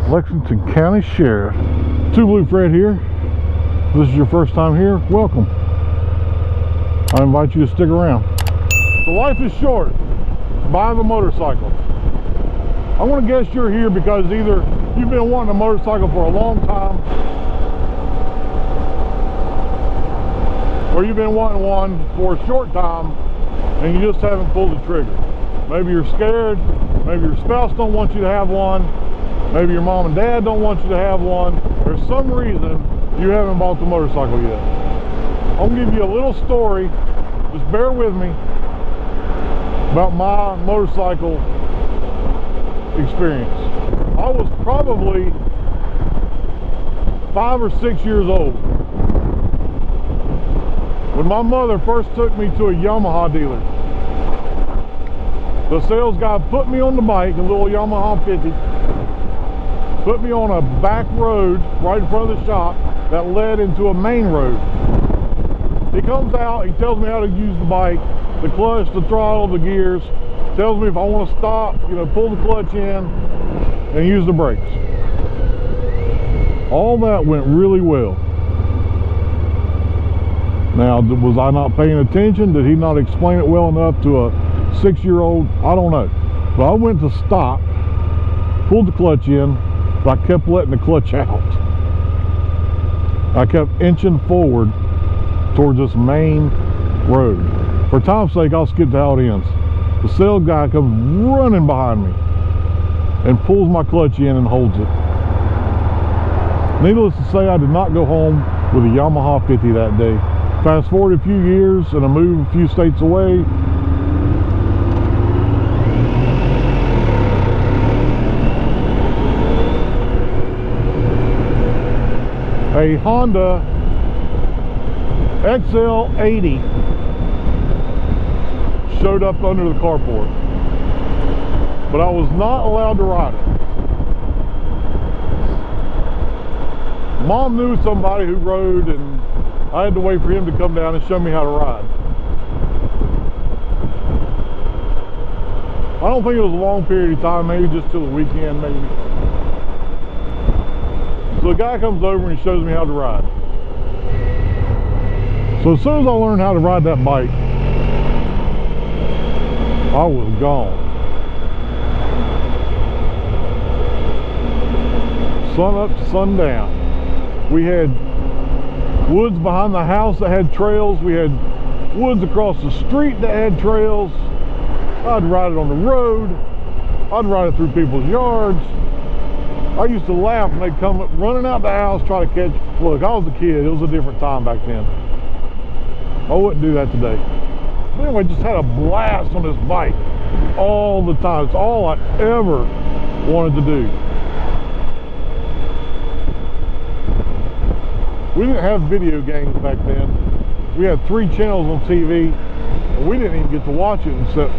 Lexington County Sheriff. Two Blue Fred here. If this is your first time here, welcome. I invite you to stick around. So life is short. Buy the motorcycle. I want to guess you're here because either you've been wanting a motorcycle for a long time, or you've been wanting one for a short time and you just haven't pulled the trigger. Maybe you're scared, maybe your spouse don't want you to have one, maybe your mom and dad don't want you to have one. There's some reason you haven't bought the motorcycle yet. I'm gonna give you a little story, just bear with me, about my motorcycle experience. I was probably 5 or 6 years old when my mother first took me to a Yamaha dealer. The sales guy put me on the bike, a little Yamaha 50, put me on a back road right in front of the shop that led into a main road. He comes out, he tells me how to use the bike, the clutch, the throttle, the gears, tells me if I want to stop, pull the clutch in and use the brakes. All that went really well. Now, was I not paying attention? Did he not explain it well enough to a 6-year-old? I don't know. But I went to stop, pulled the clutch in, but I kept letting the clutch out. I kept inching forward towards this main road. For time's sake, I'll skip to how it ends. The sales guy comes running behind me and pulls my clutch in and holds it. Needless to say, I did not go home with a Yamaha 50 that day. Fast forward a few years and I moved a few states away. A Honda XL80 showed up under the carport, but I was not allowed to ride it. Mom knew somebody who rode, and I had to wait for him to come down and show me how to ride. I don't think it was a long period of time, maybe just till the weekend, maybe. So the guy comes over and he shows me how to ride. So as soon as I learned how to ride that bike, I was gone. Sun up to sundown. We had woods behind the house that had trails. We had woods across the street that had trails. I'd ride it on the road. I'd ride it through people's yards. I used to laugh when they'd come running out the house try to catch. Look, I was a kid. It was a different time back then. I wouldn't do that today. But anyway, just had a blast on this bike all the time. It's all I ever wanted to do. We didn't have video games back then. We had 3 channels on TV, and we didn't even get to watch it except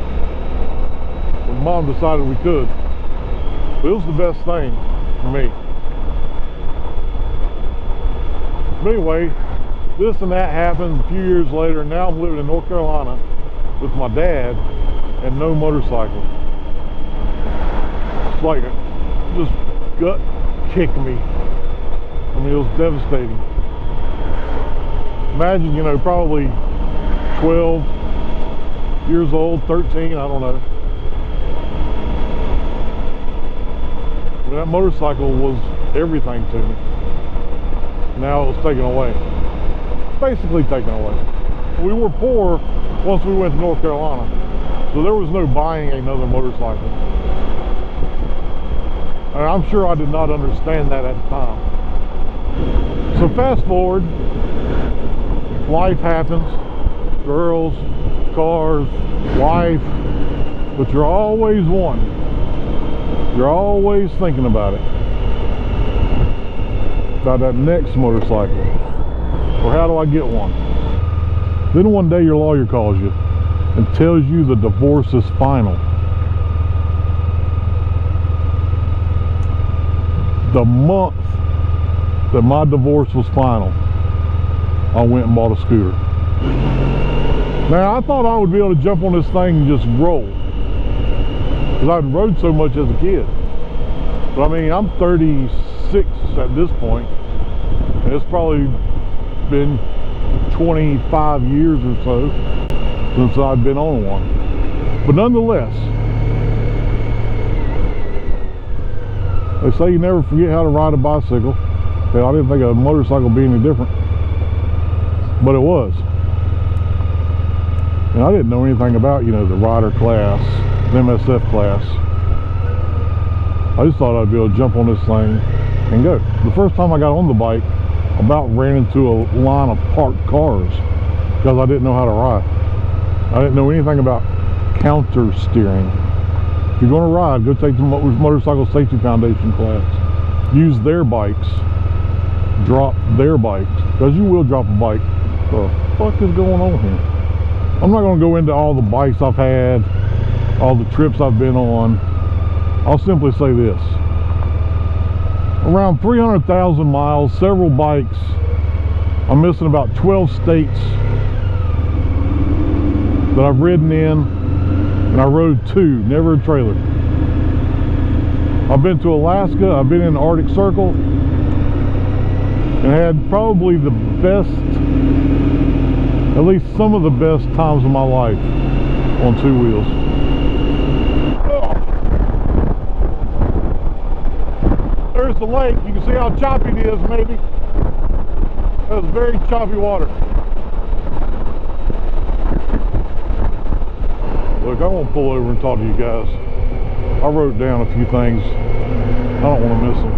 when Mom decided we could. But it was the best thing for me. But anyway, this and that happened a few years later, and now I'm living in North Carolina with my dad and no motorcycle. It's like it just gut kicked me. I mean, it was devastating. Imagine, probably 12 years old, 13, I don't know. But that motorcycle was everything to me. Now it was taken away. Basically taken away. We were poor once we went to North Carolina, so there was no buying another motorcycle. And I'm sure I did not understand that at the time. So fast forward, life happens, girls, cars, life, but you're always one. You're always thinking about it, about that next motorcycle, or how do I get one? Then one day your lawyer calls you and tells you the divorce is final. The month that my divorce was final, I went and bought a scooter. Now, I thought I would be able to jump on this thing and just roll, because I'd rode so much as a kid. But I mean, I'm 36 at this point, and it's probably been 25 years or so since I've been on one. But nonetheless, they say you never forget how to ride a bicycle. Hell, I didn't think a motorcycle would be any different, but it was. And I didn't know anything about, you know, the rider class, the MSF class. I just thought I'd be able to jump on this thing and go. The first time I got on the bike, I about ran into a line of parked cars because I didn't know how to ride. I didn't know anything about counter steering. If you're going to ride, go take the Motorcycle Safety Foundation class. Use their bikes. Drop their bikes, because you will drop a bike. What the fuck is going on here? I'm not going to go into all the bikes I've had, all the trips I've been on. I'll simply say this. Around 300,000 miles, several bikes. I'm missing about 12 states that I've ridden in, and I rode 2, never a trailer. I've been to Alaska, I've been in the Arctic Circle, and had probably the best, at least some of the best times of my life on 2 wheels. There's the lake. You can see how choppy it is, maybe. That's very choppy water. Look, I won't pull over and talk to you guys. I wrote down a few things. I don't want to miss them.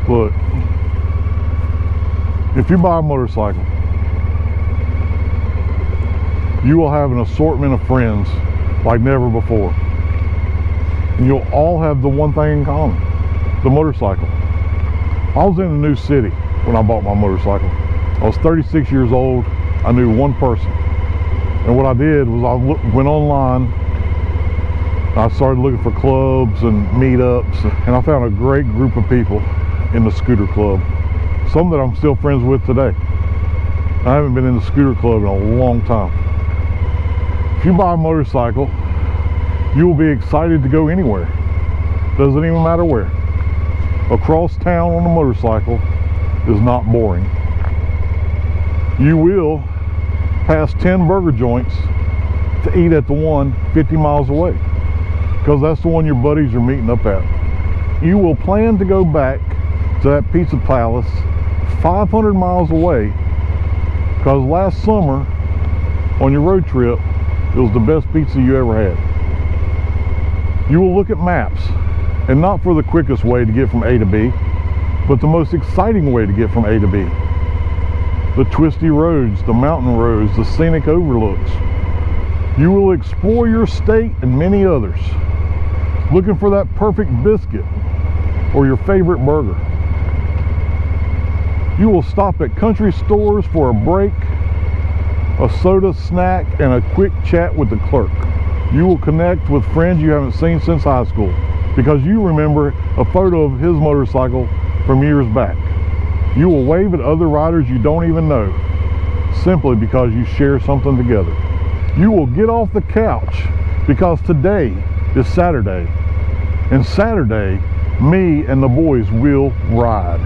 Look, if you buy a motorcycle, you will have an assortment of friends like never before. And you'll all have the one thing in common, the motorcycle. I was in a new city when I bought my motorcycle. I was 36 years old. I knew one person. And what I did was I went online. I started looking for clubs and meetups, and I found a great group of people in the scooter club. Some that I'm still friends with today. I haven't been in the scooter club in a long time. If you buy a motorcycle, you will be excited to go anywhere. Doesn't even matter where. Across town on a motorcycle is not boring. You will pass 10 burger joints to eat at the one 50 miles away, because that's the one your buddies are meeting up at. You will plan to go back to that pizza palace 500 miles away, because last summer on your road trip it was the best pizza you ever had. You will look at maps, and not for the quickest way to get from A to B, but the most exciting way to get from A to B. The twisty roads, the mountain roads, the scenic overlooks. You will explore your state and many others, looking for that perfect biscuit or your favorite burger. You will stop at country stores for a break, a soda, snack, and a quick chat with the clerk. You will connect with friends you haven't seen since high school, because you remember a photo of his motorcycle from years back. You will wave at other riders you don't even know, simply because you share something together. You will get off the couch, because today is Saturday, and Saturday, me and the boys will ride.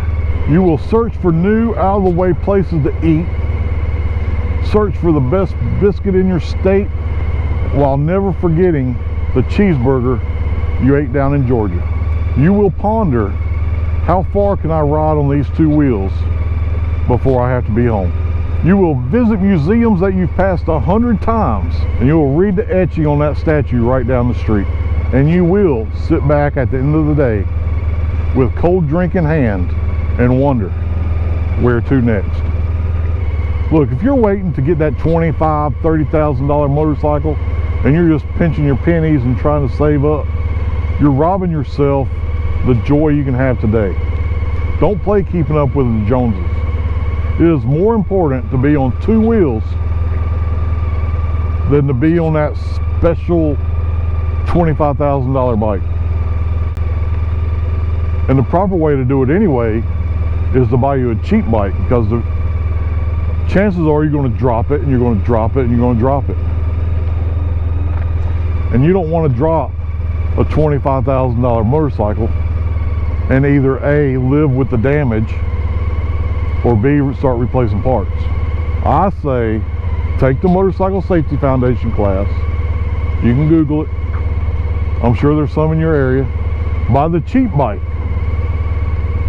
You will search for new, out-of-the-way places to eat, search for the best biscuit in your state, while never forgetting the cheeseburger you ate down in Georgia. You will ponder, how far can I ride on these 2 wheels before I have to be home? You will visit museums that you've passed 100 times, and you will read the etching on that statue right down the street. And you will sit back at the end of the day with cold drink in hand and wonder, where to next? Look, if you're waiting to get that $25,000, $30,000 motorcycle, and you're just pinching your pennies and trying to save up, you're robbing yourself the joy you can have today. Don't play keeping up with the Joneses. It is more important to be on 2 wheels than to be on that special $25,000 bike. And the proper way to do it anyway is to buy you a cheap bike, because the chances are you're going to drop it, and you're going to drop it, and you're going to drop it. And you don't want to drop a $25,000 motorcycle and either A, live with the damage, or B, start replacing parts. I say take the Motorcycle Safety Foundation class. You can Google it. I'm sure there's some in your area. Buy the cheap bike.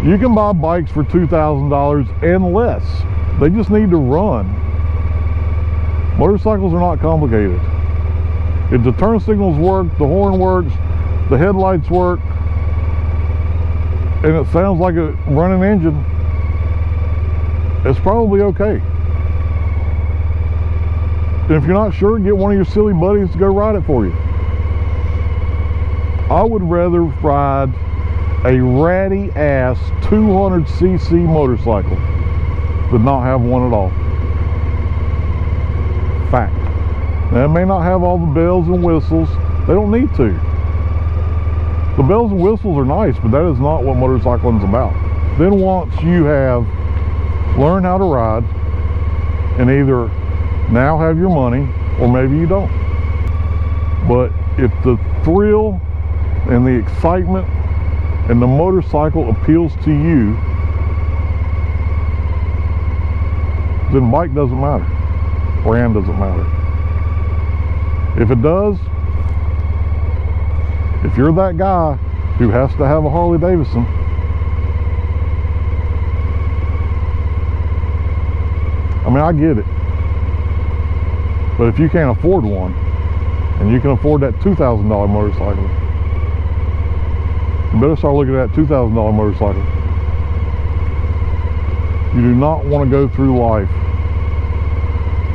You can buy bikes for $2,000 and less. They just need to run. Motorcycles are not complicated. If the turn signals work, the horn works, the headlights work, and it sounds like a running engine, it's probably okay. And if you're not sure, get one of your silly buddies to go ride it for you. I would rather ride a ratty ass 200cc motorcycle than not have one at all. Fact. Now, it may not have all the bells and whistles. They don't need to. The bells and whistles are nice, but that is not what motorcycling is about. Then once you have learned how to ride, and either now have your money, or maybe you don't. But if the thrill and the excitement and the motorcycle appeals to you, then bike doesn't matter. Brand doesn't matter. If it does, if you're that guy who has to have a Harley Davidson, I mean, I get it. But if you can't afford one, and you can afford that $2,000 motorcycle, you better start looking at that $2,000 motorcycle. You do not want to go through life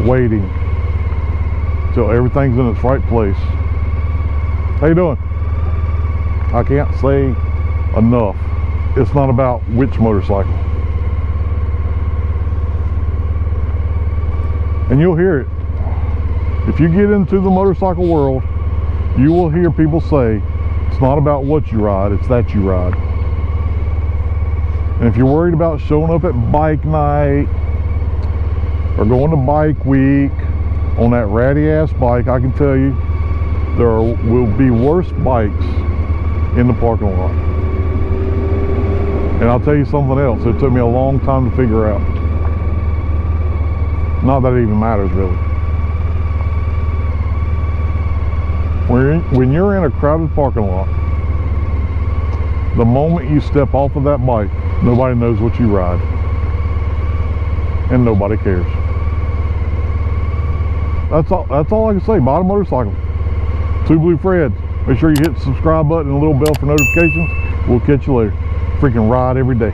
waiting till everything's in its right place. How you doing? I can't say enough. It's not about which motorcycle. And you'll hear it. If you get into the motorcycle world, you will hear people say, it's not about what you ride, it's that you ride. And if you're worried about showing up at bike night or going to bike week on that ratty ass bike, I can tell you there will be worse bikes in the parking lot. And I'll tell you something else, it took me a long time to figure out. Not that it even matters really. When you're in a crowded parking lot, the moment you step off of that bike, nobody knows what you ride. And nobody cares. That's all I can say. Buy a motorcycle. Two Blue Fred. Make sure you hit the subscribe button and the little bell for notifications. We'll catch you later. Freaking ride every day.